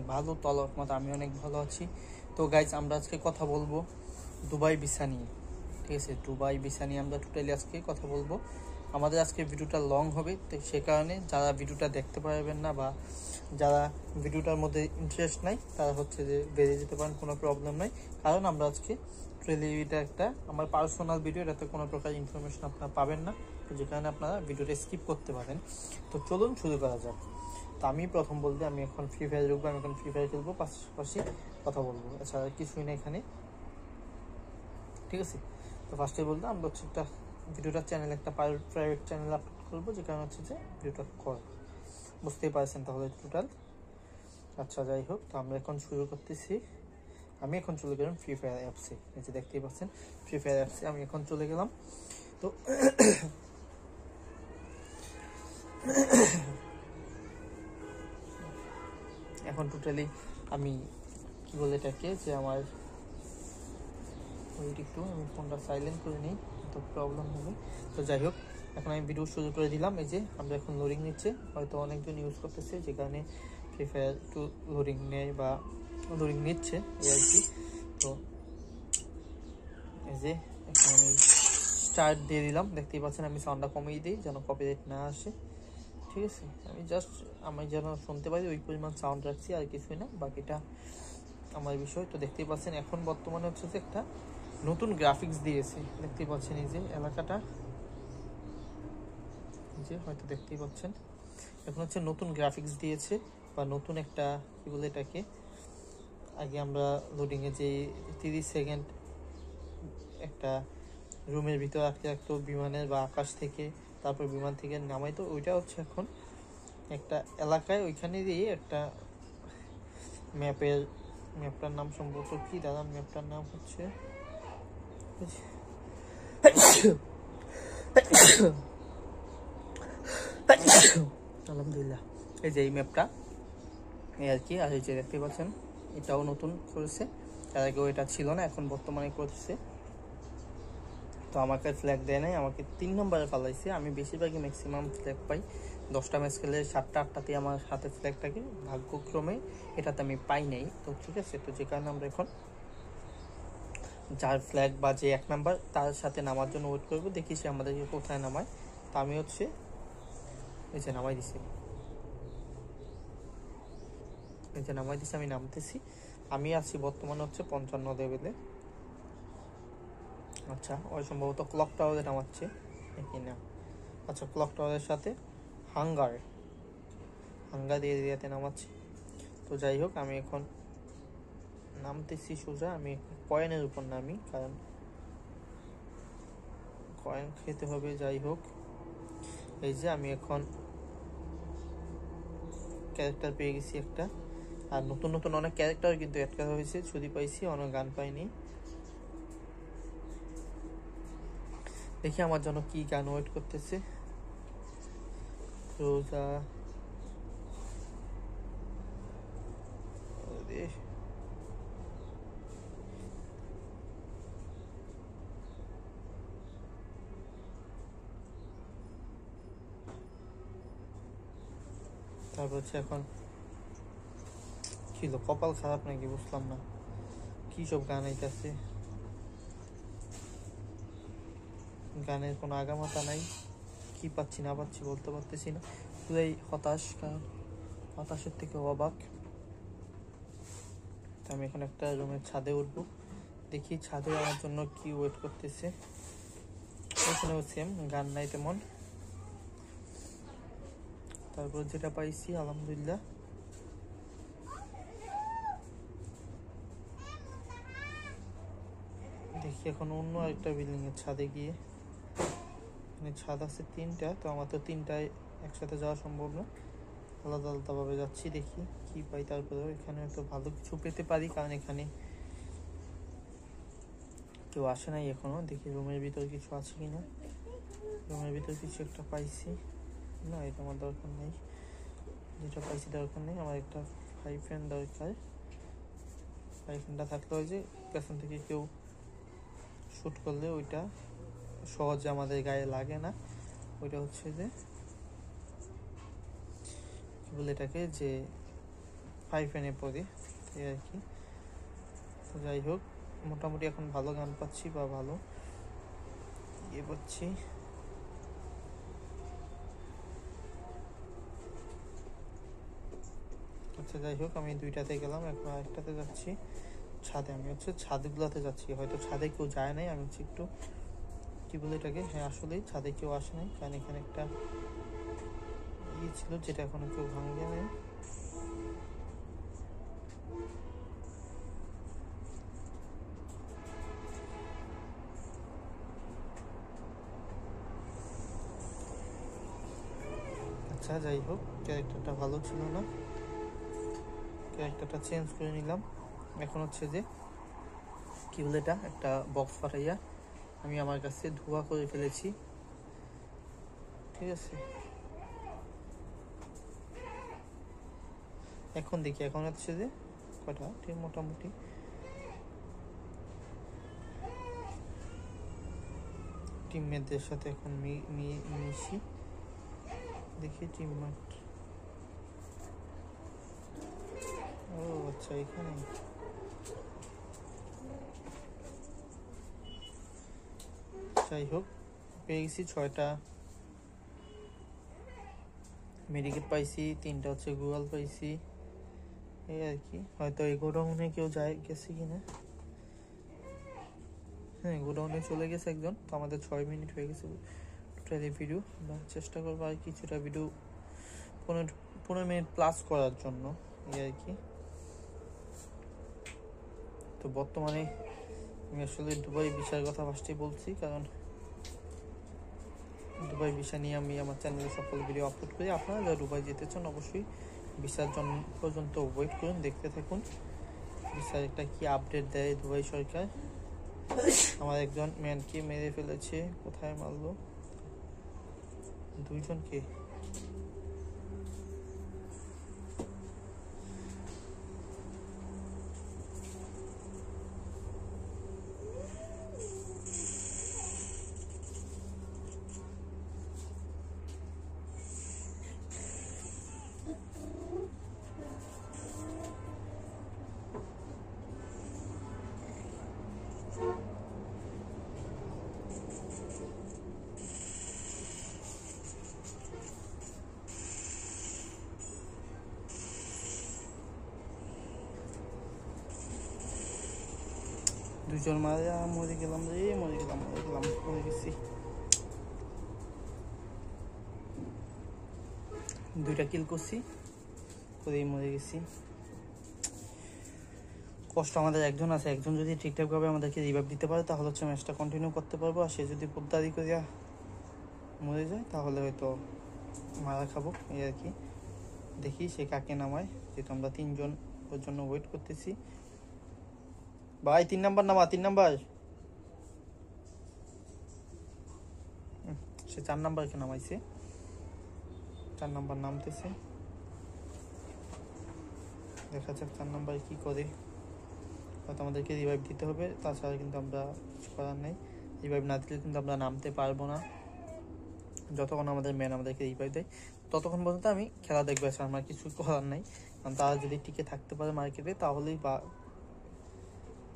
অনেক ভালো, তো আল্লাহর রহমতে আমি অনেক ভালো আছি। তো গাইজ আমরা আজকে কথা বলবো দুবাই ভিসা নিয়ে, ঠিক আছে? দুবাই ভিসা নিয়ে আমরা টোটালি আজকে কথা বলবো। আমাদের আজকে ভিডিওটা লং হবে, তো সে কারণে যারা ভিডিওটা দেখতে পারবেন না বা যারা ভিডিওটার মধ্যে ইন্টারেস্ট নাই তারা হচ্ছে যে বেরিয়ে যেতে পারেন, কোনো প্রবলেম নাই। কারণ আমরা আজকে টোটালি এটা একটা আমার পার্সোনাল ভিডিও, এটাতে কোনো প্রকার ইনফরমেশন আপনারা পাবেন না, তো যে কারণে আপনারা ভিডিওটা স্কিপ করতে পারেন। তো চলুন শুরু করা যাক। তো আমি প্রথম বলতে আমি এখন ফ্রি ফায়ার ঢুকবো, আমি এখন ফ্রি ফায়ার খেলবো, পাশাপাশি কথা বলবো, এছাড়া কিছুই না এখানে, ঠিক আছে? তো ফার্স্টে বলতে আমরা হচ্ছে একটা ভিডিওটার চ্যানেল, একটা প্রাইভেট চ্যানেল আপলোড করবো, যে কারণে হচ্ছে যে ভিডিওটা করা, বুঝতেই পারছেন তাহলে টোটাল। আচ্ছা যাই হোক, তো আমরা এখন শুরু করতেছি। আমি এখন চলে গেলাম ফ্রি ফায়ার অ্যাপসে, এই যে দেখতেই পাচ্ছেন ফ্রি ফায়ার অ্যাপসে আমি এখন চলে গেলাম। তো এখন টোটালি আমি কি বলে এটাকে, যে আমার একটু আমি ফোনটা সাইলেন্ট করে নিই, তো প্রবলেম হবে। তো যাই হোক, এখন আমি ভিডিও শুরু করে দিলাম। এই যে আমরা এখন লোডিং নিচ্ছে, হয়তো অনেকজন ইউজ করতেছে, যে কারণে ফ্রি ফায়ার একটু লোডিং নেয় বা লোডিং নিচ্ছে এই আর কি। তো এই যে এখন আমি স্টার্ট দিয়ে দিলাম, দেখতেই পাচ্ছেন আমি সাউন্ডটা কমিয়ে দিই যেন কপিরাইট না আসে, ঠিক আছে? আমি যেন শুনতে পারি ওই পরিমাণ সাউন্ড রাখছি, আর কিছুই না, বাকিটা আমার বিষয়। তো দেখতেই পাচ্ছেন এখন বর্তমানে হচ্ছে যে একটা নতুন গ্রাফিক্স দিয়েছে, দেখতেই পাচ্ছেন এই যে এলাকাটা, যে হয়তো দেখতেই পাচ্ছেন এখন হচ্ছে নতুন গ্রাফিক্স দিয়েছে, বা নতুন একটা কি বলে এটাকে, আগে আমরা লোডিংয়ে যে 30 সেকেন্ড একটা রুমের ভিতরে আটকে রাখতো বিমানের বা আকাশ থেকে, তারপর বিমান থেকে নামাইতো, ওইটা হচ্ছে এখন একটা এলাকায় ওইখানে দিয়ে একটা ম্যাপটার নাম সম্ভবত কি দাদা, ম্যাপটার নাম হচ্ছে আলহামদুলিল্লাহ, এই যে এই ম্যাপটা এই আর কি। আর এই যে দেখতে পাচ্ছেন এটাও নতুন করেছে, তার আগেও এটা ছিল না, এখন বর্তমানে করছে। তো আমাকে ফ্ল্যাগ দেয় নাই, আমাকে 3 নম্বরে ফালাইছে। আমি বেশিরভাগই ম্যাক্সিমাম ফ্ল্যাগ পাই, 10টা ম্যাচ খেলে 7টা 8টাতে আমার হাতে ফ্ল্যাগ থাকে, ভাগ্যক্রমে এটাতে আমি পাই নাই। তো ঠিক আছে, তো যে কারণে আমরা এখন যার ফ্ল্যাগ বা যে 1 নাম্বার তার সাথে নামার জন্য ওয়েট করবো, দেখি সে আমাদেরকে কোথায় নামায়। তো আমি হচ্ছে এই যে নামাই দিছি, এই যে নামাই দিছি, আমি নামতেছি। আমি আছি বর্তমানে হচ্ছে 55 লেভেলে। আচ্ছা, ওই সম্ভবত ক্লক টাওয়ারে নামাচ্ছে নাকি না? আচ্ছা, ক্লক টাওয়ারের সাথে হাঙ্গার এরিয়াতে নামাচ্ছি। তো যাই হোক, আমি এখন নামতেছি সোজা, আমি কয়েনের উপর নামি, কারণ কয়েন খেতে হবে। যাই হোক, এই যে আমি এখন ক্যারেক্টার পেয়ে গেছি একটা, আর নতুন নতুন অনেক ক্যারেক্টার কিন্তু অ্যাড করা হয়েছে, ছুরি পাইছি, অনেক গান পাইনি। দেখি আমার জন্য কি গান ওয়েট করতেছে। রোজা, তারপর হচ্ছে এখন ছিল কপাল খারাপ নাকি বুঝলাম না, কি সব গান আইতেছে, গানের কোনো আগামাতা নাই, কি পাচ্ছি না পাচ্ছি বলতে পারতেছি না, পুরাই হতাশ, কারণ হতাশের থেকে অবাক। তো আমি এখন একটা রুমের ছাদে উঠবো, দেখি ছাদে আমার জন্য কি ওয়েট করতেছে। এখানেও সেম, গান নাই তেমন। তারপর যেটা পাইছি আলহামদুলিল্লাহ, দেখি এখন অন্য আরেকটা বিল্ডিং এর ছাদে গিয়ে, মানে ছাদ আছে 3টা, তো আমার তো 3টায় একসাথে যাওয়া সম্ভব না, আলাদা আলাদা ভাবে যাচ্ছি, দেখি কি পাই। তারপরে এখানে হয়তো ভালো কিছু পেতে পারি, কারণ এখানে কেউ আসে নাই এখনো। দেখি রুমের ভিতর কিছু আছে কিনা, রুমের ভিতর কিছু একটা পাইছি না, এটা আমার দরকার নেই, যেটা পাইছি দরকার নেই। আমার একটা হাইফেন দরকার, হাইফেনটা থাকলে হয় যে পেছন থেকে কেউ শ্যুট করলে ওইটা সহজে আমাদের গায়ে লাগে না। ওইটা হচ্ছে যে কি বলে এটাকে, যে 5N পড়ি, এই আর কি। তো যাই হোক, মোটামুটি এখন ভালো গান পাচ্ছি বা ভালো ইয়ে পাচ্ছি। আচ্ছা যাই হোক, আমি 2টাতে গেলাম, এখন আরেকটাতে যাচ্ছি ছাদে। আমি হচ্ছে ছাদগুলোতে যাচ্ছি, হয়তো ছাদে কেউ যায় নাই, আমি হচ্ছে একটু কি বলে এটাকে, হ্যাঁ আসলেই ছাদে কেউ আসে নাই, কারণ এখানে একটা ইয়ে ছিল যেটা এখনো কেউ ভাঙে নাই। আচ্ছা যাই হোক, ক্যারেক্টারটা ভালো ছিল না, ক্যারেক্টারটা চেঞ্জ করে নিলাম। এখন হচ্ছে যে কি বলে এটা, একটা বক্স পাঠাইয়া আমি আমার কাছে ধোয়া করে ফেলেছি, ঠিক আছে। এখন দেখি, এখন হচ্ছে যে কটা ঠিক মোটামুটি টিমমেটদের সাথে এখন মিশি, দেখি টিমমেট। ও আচ্ছা, এখানে যাই হোক পেয়ে গেছি 6টা মেডিকেট পাইছি, 3টা হচ্ছে গুগল পাইছি, এই আর কি। হয়তো এই গোডাউনে কেউ গেছে কিনা, হ্যাঁ গোডাউনে চলে গেছে একজন। তো আমাদের 6 মিনিট হয়ে গেছে টোটালি ভিডিও। আমরা চেষ্টা করবো আর কিছুটা ভিডিও 15 মিনিট প্লাস করার জন্য, এই আর কি। তো বর্তমানে আমি আসলে দুবাই ভিসার কথা ফার্স্টেই বলছি, কারণ দুবাই ভিসা নিয়ে আমি আমার চ্যানেলে সকল ভিডিও আপলোড করি। আপনারা যারা দুবাই যেতে চান অবশ্যই ভিসার জন্য পর্যন্ত ওয়েট করুন, দেখতে থাকুন ভিসার একটা কি আপডেট দেয় দুবাই সরকার। আমার একজন ম্যানকে মেরে ফেলেছে, কোথায় মারলো, 2জনকে। দুজন মারে মরে গেলাম রে, মরে গেছি। 2টা কিল করছি, করেই মরে গেছি। কষ্ট আমাদের একজন আছে, একজন যদি ঠিকঠাকভাবে আমাদেরকে রিভাইভ দিতে পারে তাহলে হচ্ছে ম্যাচটা কন্টিনিউ করতে পারবো। আর সে যদি পোদ্দারি করিয়া মরে যায় তাহলে হয়তো মারা খাবো, এই আর কি। দেখি সে কাকে নামায়, যেহেতু আমরা 3জন ওর জন্য ওয়েট করতেছি। ভাই 3 নাম্বার নামা, 3 নাম্বার। সে 4 নাম্বারকে নামাইছে, 4 নাম্বার নামতেছে, দেখা যাক 4 নাম্বার কি করে। হয়তো আমাদেরকে রিভাইভ দিতে হবে, তাছাড়া কিন্তু আমরা কিছু করার নেই। রিভাইভ না দিলে কিন্তু আমরা নামতে পারবো না। যতক্ষণ আমাদের ম্যান আমাদেরকে রিভাইভ দেয় ততক্ষণ পর্যন্ত আমি খেলা দেখবো, আমার কিছু করার নেই। কারণ তারা যদি টিকে থাকতে পারে মার্কেটে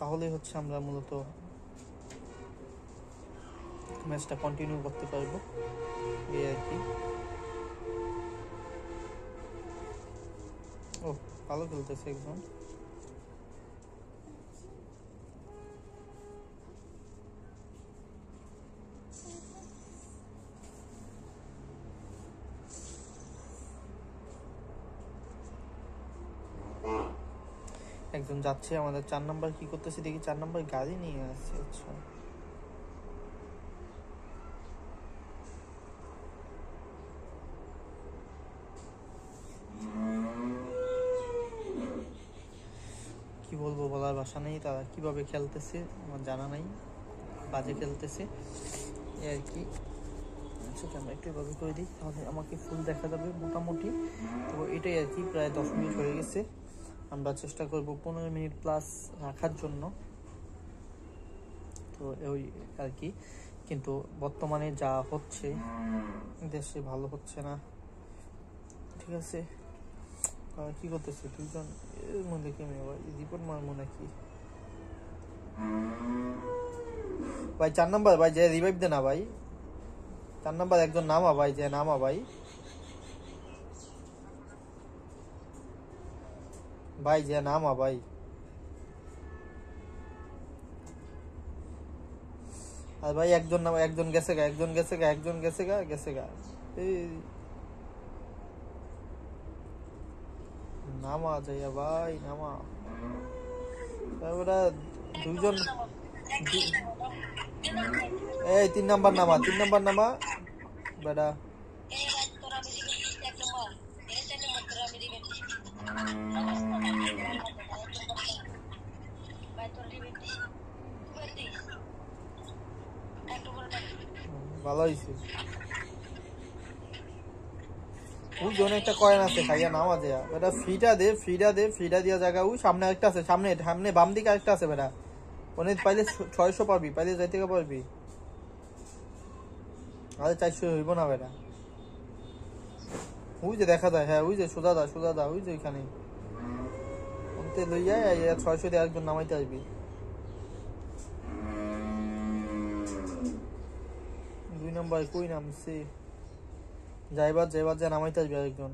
তাহলেই হচ্ছে আমরা মূলত ম্যাচটা কন্টিনিউ করতে পারবো, এই আর কি। ও ভালো খেলতেছে একজন। একজন যাচ্ছে আমাদের 4 নাম্বার, কি করতেছে দেখি। 4 নাম্বার গাড়ি নিয়ে আসছে, আচ্ছা কি বলবো, বলার ভাষা নেই। তারা কিভাবে খেলতেছে আমার জানা নাই, বাজে খেলতেছে, এই আর কি। আচ্ছা আমরা একটু এভাবে করে দিই, তাহলে আমাকে ফুল দেখা যাবে মোটামুটি। তো এটাই আর কি, প্রায় 10 মিনিট হয়ে গেছে। আমরা চেষ্টা করব 15 মিনিট প্লাস রাখার জন্য, তো ওই আর কি। কিন্তু বর্তমানে যা হচ্ছে দেশে ভালো হচ্ছে না, ঠিক আছে। কি করতেছে দুইজন এর মধ্যে কেমন ভাই রিপোর্ট মারবো নাকি ভাই 4 নাম্বার ভাই যে রিভাইভ দে না ভাই 4 নাম্বার একজন নামা ভাই যে নামা ভাই ভাই যে নামা ভাই আর ভাই একজন নামা একজন গেছে গা এই নামা যাইয়া ভাই নামা তারপরে দুইজন এই 3 নাম্বার নামা বেটা ভালো হয়েছে ওই জন্য একটা কয়েন আছে খাইয়া নামা দেয়া বেটা ফ্রিটা দিয়া জায়গা ওই সামনে একটা আছে সামনে বাম দিকে আরেকটা আছে বেটা ওনে পাইলে 600 পাবি পাইলে যাইতে পারবি আরে 400 হইব না বেটা ওই যে দেখা যায় হ্যাঁ ওই যে সুদাদা ওই যে ওইখানে ওনতে লইয়া 600 দিয়ে একজন নামাইতে আসবি 2 নাম্বার কই নামছে যাইবার যা নামাইতে আসবি আরেকজন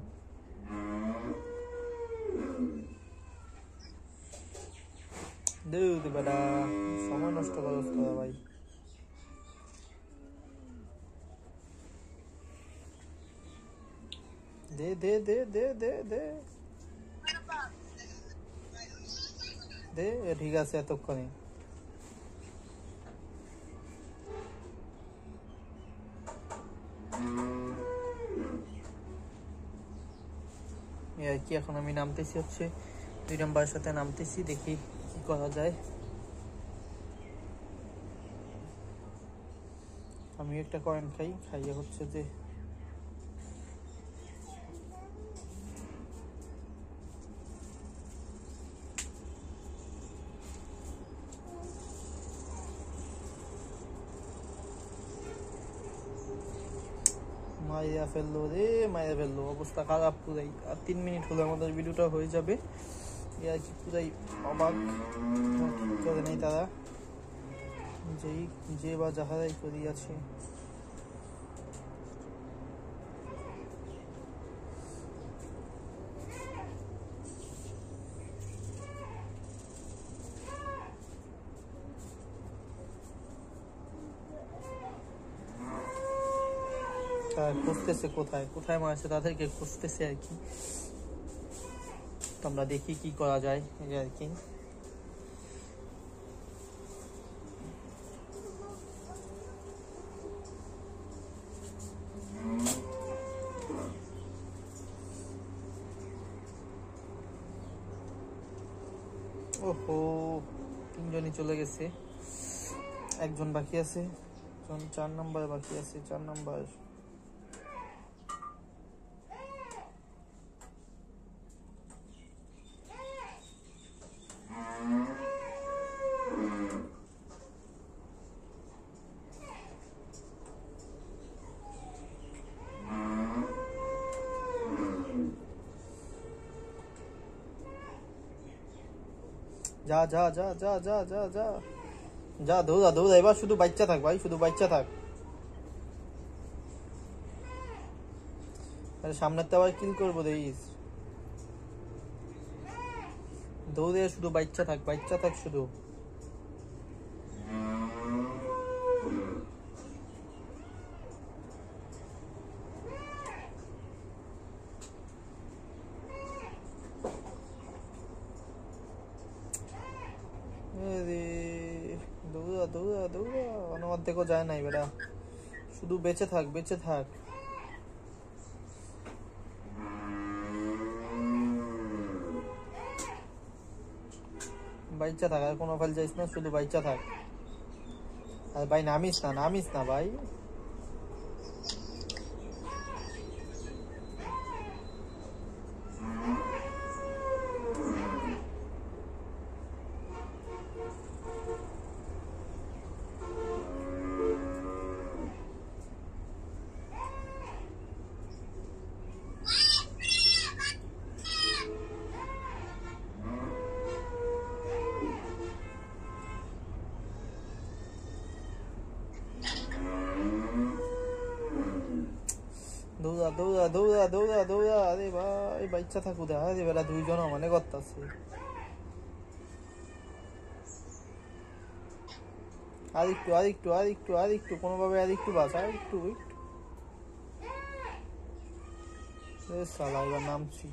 দুধ বেটা সময় নষ্ট করছ তোরা ভাই দে ঠিক আছে এতক্ষণে কি এখন আমি নামতেছি হচ্ছে 2 নাম্বারের সাথে নামতেছি দেখি কি করা যায় আমি একটা কয়েন খাইয়ে হচ্ছে যে মাইয়া ফেললো অবস্থা খারাপ পুরাই আর 3 মিনিট হলে আমাদের ভিডিওটা হয়ে যাবে আর কি পুরাই অবাক করে নেই তারা যে বা যাহারাই করিয়াছে খুঁজতেছে কোথায় মারছে তাদেরকে খুঁজতেছে আর কি আমরা দেখি কি করা যায় আর কি ওহো 3 জনই চলে গেছে একজন বাকি আছে 4 নাম্বার বাকি আছে 4 নাম্বার যা দৌড়া এবার শুধু বাচ্চা থাক ভাই সামনের তো আবার কিল করবো দেখিস দৌড়ে শুধু বাচ্চা থাক শুধু দৌড়া অর্ধেকও যায় নাই বেটা শুধু বেঁচে থাক বাচ্চা থাক আর কোনো ফেল যাইস না শুধু বাচ্চা থাক আর ভাই নামিস না ভাই দৌড়া দৌড়া দৌড়া দৌড়া, আরে ভাই বাচ্চা থাকু দে, আরে বেলা দুইজন মানে করতেছে। আরেকটু আরেকটু আরেকটু আরেকটু কোনোভাবে আরেকটু বাঁচা, একটু একটু সালা এবার নামছি।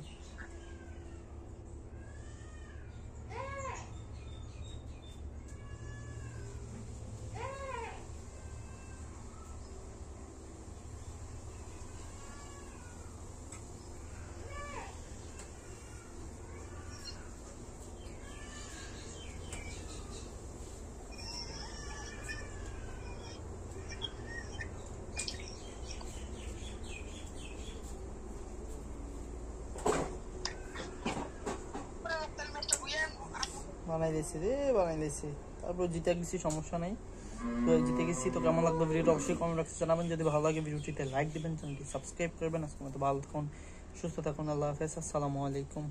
বানাই দিয়েছে রে, বানাই দিয়েছে। তারপর জিতে গেছি, সমস্যা নেই। তো জিতে গেছি। তো কেমন লাগলো ভিডিওটা অবশ্যই কমেন্ট বক্সে জানাবেন। যদি ভালো লাগে ভিডিওটিতে লাইক দিবেন, চ্যানেলটি সাবস্ক্রাইব করবেন। আজকে মতো ভালো থাকুন, সুস্থ থাকুন, আল্লাহ হাফেজ, আসসালামু আলাইকুম।